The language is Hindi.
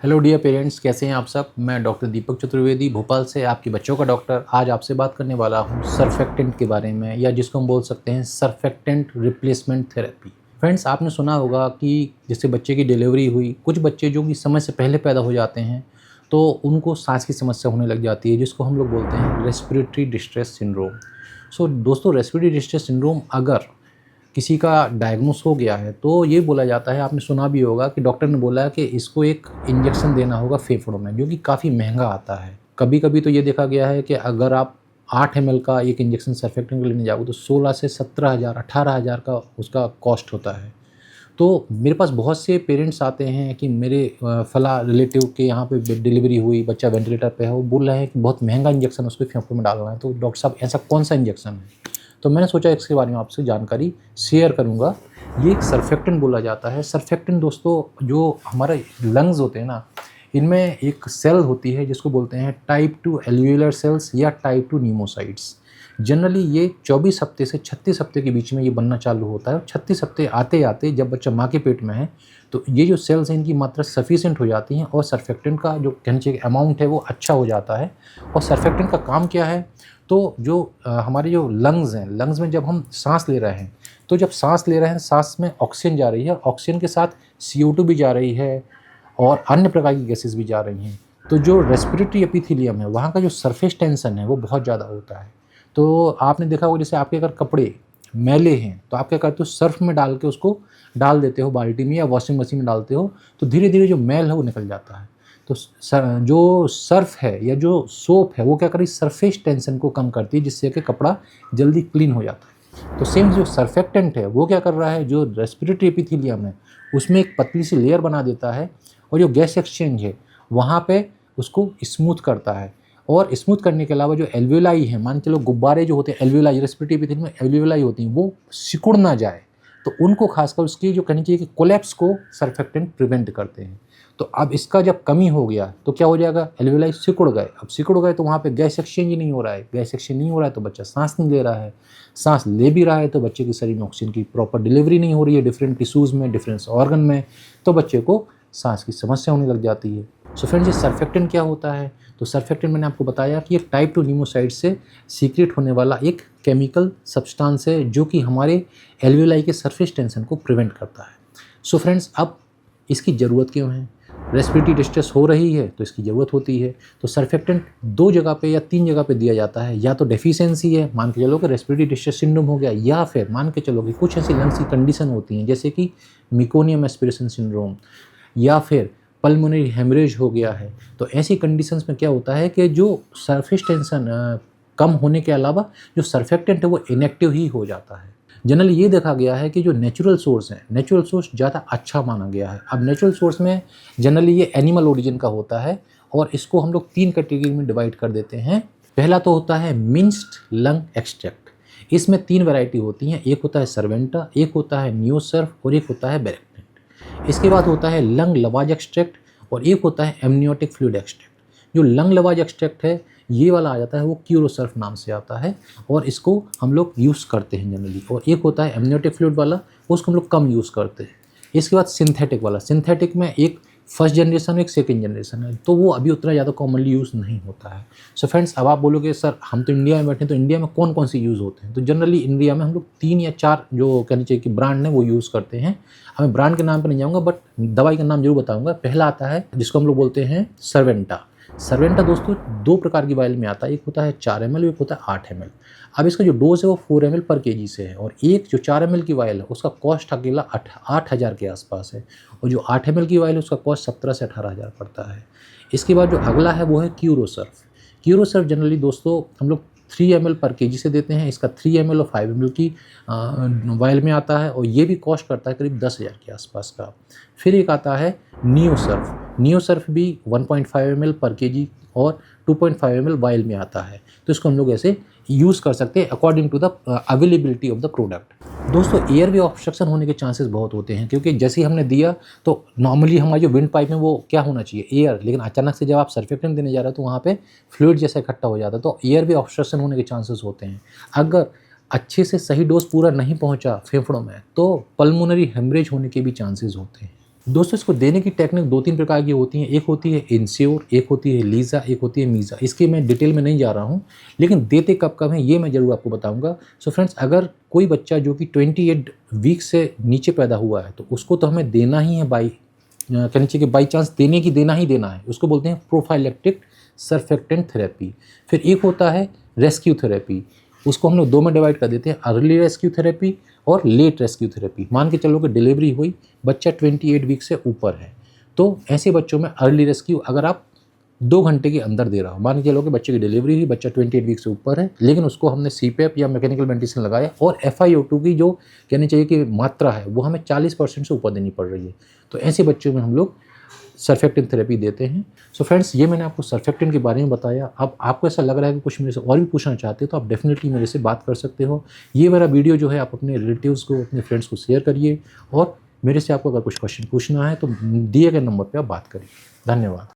हेलो डियर पेरेंट्स, कैसे हैं आप सब। मैं डॉक्टर दीपक चतुर्वेदी भोपाल से आपके बच्चों का डॉक्टर आज आपसे बात करने वाला हूं सर्फेक्टेंट के बारे में, या जिसको हम बोल सकते हैं सर्फेक्टेंट रिप्लेसमेंट थेरेपी। फ्रेंड्स, आपने सुना होगा कि जैसे बच्चे की डिलीवरी हुई, कुछ बच्चे जो कि समय से पहले पैदा हो जाते हैं तो उनको सांस की समस्या होने लग जाती है, जिसको हम लोग बोलते हैं रेस्पिरेटरी डिस्ट्रेस सिंड्रोम। सो दोस्तों, रेस्पिरेटरी डिस्ट्रेस सिंड्रोम अगर किसी का डायग्नोस हो गया है तो ये बोला जाता है, आपने सुना भी होगा कि डॉक्टर ने बोला है कि इसको एक इंजेक्शन देना होगा फेफड़ों में, जो कि काफ़ी महंगा आता है। कभी कभी तो ये देखा गया है कि अगर आप 8 ml का एक इंजेक्शन सर्फेक्टेंट के लेने जाओगे तो 16 से 17,000 18,000 का उसका कॉस्ट होता है। तो मेरे पास बहुत से पेरेंट्स आते हैं कि मेरे फला रिलेटिव के यहाँ पे डिलीवरी हुई, बच्चा वेंटिलेटर पे है, वो बोल रहे हैं कि बहुत महंगा इंजेक्शन उसको फेफड़ों में डालना है। तो डॉक्टर साहब, ऐसा कौन सा इंजेक्शन है? तो मैंने सोचा इसके बारे में आपसे जानकारी शेयर करूंगा। ये एक सर्फेक्टेंट बोला जाता है। सर्फेक्टेंट दोस्तों, जो हमारे लंग्स होते हैं ना, इनमें एक सेल होती है जिसको बोलते हैं टाइप 2 एल्वियोलर सेल्स या टाइप 2 नीमोसाइट्स। जनरली ये 24 हफ्ते से 36 हफ्ते के बीच में ये बनना चालू होता है। 36 हफ्ते आते आते जब बच्चा माँ के पेट में है तो ये जो सेल्स हैं इनकी मात्रा सफिशिएंट हो जाती हैं और सर्फेक्टेंट का जो कहना चाहिए अमाउंट है वो अच्छा हो जाता है। और सर्फेक्टेंट का काम क्या है? तो जो हमारे जो लंग्स हैं, लंग्स में जब हम सांस ले रहे हैं तो जब सांस ले रहे हैं, सांस में ऑक्सीजन जा रही है और ऑक्सीजन के साथ CO2 भी जा रही है और अन्य प्रकार की गैसेस भी जा रही हैं। तो जो रेस्पिरेटरी एपिथेलियम है, वहाँ का जो सरफेस टेंशन है वो बहुत ज़्यादा होता है। तो आपने देखा होगा, जैसे आपके अगर कपड़े मैले हैं तो आप क्या करते हो, सर्फ में डाल के उसको डाल देते हो बाल्टी में या वॉशिंग मशीन में डालते हो, तो धीरे धीरे जो मैल है वो निकल जाता है। तो जो सर्फ है या जो सोप है वो क्या करी, सरफेस टेंशन को कम करती है, जिससे कि कपड़ा जल्दी क्लीन हो जाता है। तो सेम जो सर्फेक्टेंट है वो क्या कर रहा है, जो रेस्पिरेटरी एपिथेलियम है उसमें एक पतली सी लेयर बना देता है और जो गैस एक्सचेंज है वहाँ पे उसको स्मूथ करता है। और स्मूथ करने के अलावा जो एल्वियोलाई है, मान चलो गुब्बारे जो होते हैं एल्वियोलाई, रेस्पिरेटरी एपिथेलियम में एल्वियोलाई होती हैं, वो सिकुड़ ना जाए तो उनको खासकर उसकी जो कहनी चाहिए कि कोलैप्स को सर्फेक्टेंट प्रिवेंट करते हैं। तो अब इसका जब कमी हो गया तो क्या हो जाएगा, एल्वियोलाई सिकुड़ गए। अब सिकुड़ गए तो वहाँ पे गैस एक्सचेंज ही नहीं हो रहा है। गैस एक्सचेंज नहीं हो रहा है तो बच्चा सांस नहीं ले रहा है। सांस ले भी रहा है तो बच्चे के शरीर में ऑक्सीजन की प्रॉपर डिलीवरी नहीं हो रही है डिफरेंट टिश्यूज़ में, डिफरेंट ऑर्गन में, तो बच्चे को सांस की समस्या होने लग जाती है। सो फ्रेंड्स, ये सर्फेक्टेंट क्या होता है? तो सर्फेक्टेंट मैंने आपको बताया कि ये टाइप 2 नीमोसाइट से सीक्रेट होने वाला एक केमिकल सब्सटेंस है जो कि हमारे एल्वियोलाई के सरफेस टेंशन को प्रिवेंट करता है। सो फ्रेंड्स, अब इसकी ज़रूरत क्यों है? रेस्पिरेटरी डिस्ट्रेस हो रही है तो इसकी ज़रूरत होती है। तो सर्फेक्टेंट 2 जगह पे या 3 जगह पे दिया जाता है। या तो डेफिशिएंसी है, मान के चलो कि रेस्पिरेटरी डिस्ट्रेस सिंड्रोम हो गया, या फिर मान के चलो कि कुछ ऐसी लंग्स की कंडीशन होती हैं जैसे कि मेकोनियम एस्पिरेशन सिंड्रोम, या फिर पल्मोनरी हेमरेज हो गया है। तो ऐसी कंडीशंस में क्या होता है कि जो सरफेस टेंशन कम होने के अलावा जो सर्फेक्टेंट है वो इनएक्टिव ही हो जाता है। जनरली ये देखा गया है कि जो नेचुरल सोर्स है, नेचुरल सोर्स ज़्यादा अच्छा माना गया है। अब नेचुरल सोर्स में जनरली ये एनिमल ओरिजिन का होता है और इसको हम लोग 3 कैटेगरी में डिवाइड कर देते हैं। पहला तो होता है मिन्स्ड लंग एक्सट्रैक्ट। इसमें 3 वैरायटी होती हैं, एक होता है सर्वेंटा, एक होता है नियोसर्फ और एक होता है बेरेक्टेंट। इसके बाद होता है लंग लवाज एक्सट्रैक्ट और एक होता है एमनियोटिक फ्लूइड एक्सट्रैक्ट। जो लंग लवाज एक्सट्रैक्ट है ये वाला आ जाता है, वो क्यूरोसर्फ नाम से आता है और इसको हम लोग यूज़ करते हैं जनरली। और एक होता है एमनियोटिक फ्लूइड वाला, उसको हम लोग कम यूज़ करते हैं। इसके बाद सिंथेटिक वाला, सिंथेटिक में एक फर्स्ट जनरेशन एक सेकेंड जनरेशन है, तो वो अभी उतना ज़्यादा कॉमनली यूज़ नहीं होता है। सो फ्रेंड्स, अब आप बोलोगे सर हम तो इंडिया में बैठे हैं, तो इंडिया में कौन कौन से यूज़ होते हैं? तो जनरली इंडिया में हम लोग 3 या 4 जो कहना चाहिए कि ब्रांड है वो यूज़ करते हैं। हमें ब्रांड के नाम पर नहीं जाऊँगा बट दवाई का नाम जरूर बताऊँगा। पहला आता है जिसको हम लोग बोलते हैं सर्वेंटा। सर्वेंटा दोस्तों 2 प्रकार की वायल में आता है, एक होता है 4 ml, एक होता है 8 ml। अब इसका जो डोज है वो 4 ml पर केजी से है और एक जो 4 ml की वायल है उसका कॉस्ट अकेला 8,000 के आसपास है और जो 8 ml की वायल है उसका कॉस्ट 17 से 18,000 पड़ता है। इसके बाद जो अगला है वो है क्यूरोसर्फ। क्यूरोसर्फ जनरली दोस्तों हम लोग 3 ml पर केजी से देते हैं। इसका 3 ml और 5 ml की वायल में आता है और ये भी कॉस्ट करता है करीब 10,000 के आसपास का। फिर एक आता है नियोसर्फ। नियोसर्फ भी 1.5 ml पर केजी और 2.5 ml वायल में आता है। तो इसको हम लोग ऐसे यूज़ कर सकते हैं according to the availability of the product. दोस्तों, एयरवे ऑब्स्ट्रक्शन होने के चांसेस बहुत होते हैं क्योंकि जैसे ही हमने दिया तो नॉर्मली हमारी जो विंड पाइप में वो क्या होना चाहिए, एयर, लेकिन अचानक से जब आप सर्फेक्टेंट देने जा रहे हो तो वहाँ पे फ्लूइड जैसा इकट्ठा हो जाता है, तो एयरवे ऑब्स्ट्रक्शन होने के चांसेस होते हैं। अगर अच्छे से सही डोज पूरा नहीं पहुँचा फेफड़ों में तो पल्मोनरी हेमरेज होने के भी चांसेस होते हैं। दोस्तों इसको देने की टेक्निक 2-3 प्रकार की होती हैं। एक होती है इंश्योर, एक होती है लीज़ा, एक होती है मीज़ा। इसकी मैं डिटेल में नहीं जा रहा हूँ, लेकिन देते कब-कब हैं ये मैं ज़रूर आपको बताऊँगा। सो फ्रेंड्स, अगर कोई बच्चा जो कि 28 वीक से नीचे पैदा हुआ है तो उसको तो हमें देना ही है कहना चाहिए कि बाई चांस देना ही देना है। उसको बोलते हैं प्रोफाइलैक्टिक सर्फेक्टेंट थेरेपी। फिर एक होता है रेस्क्यू थेरेपी, उसको हम लोग 2 में डिवाइड कर देते हैं, अर्ली रेस्क्यू थेरेपी और लेट रेस्क्यू थेरेपी। मान के चलो कि डिलीवरी हुई, बच्चा 28 वीक से ऊपर है, तो ऐसे बच्चों में अर्ली रेस्क्यू अगर आप 2 घंटे के अंदर दे रहा हो, मान के चलो कि बच्चे की डिलीवरी हुई, बच्चा 28 वीक से ऊपर है, लेकिन उसको हमने सीपैप या मैकेनिकल वेंटिलेशन लगाया और FiO2 की जो कहनी चाहिए कि मात्रा है वो हमें 40% से ऊपर देनी पड़ रही है, तो ऐसे बच्चों में हम लोग सर्फेक्टेंट थेरेपी देते हैं। सो फ्रेंड्स, ये मैंने आपको सर्फेक्टेंट के बारे में बताया। अब आपको ऐसा लग रहा है कि कुछ मेरे से और भी पूछना चाहते हो तो आप डेफिनेटली मेरे से बात कर सकते हो। ये मेरा वीडियो जो है आप अपने रिलेटिव्स को, अपने फ्रेंड्स को शेयर करिए और मेरे से आपको अगर कुछ क्वेश्चन पूछना है तो दिए गए नंबर पर आप बात करिए। धन्यवाद।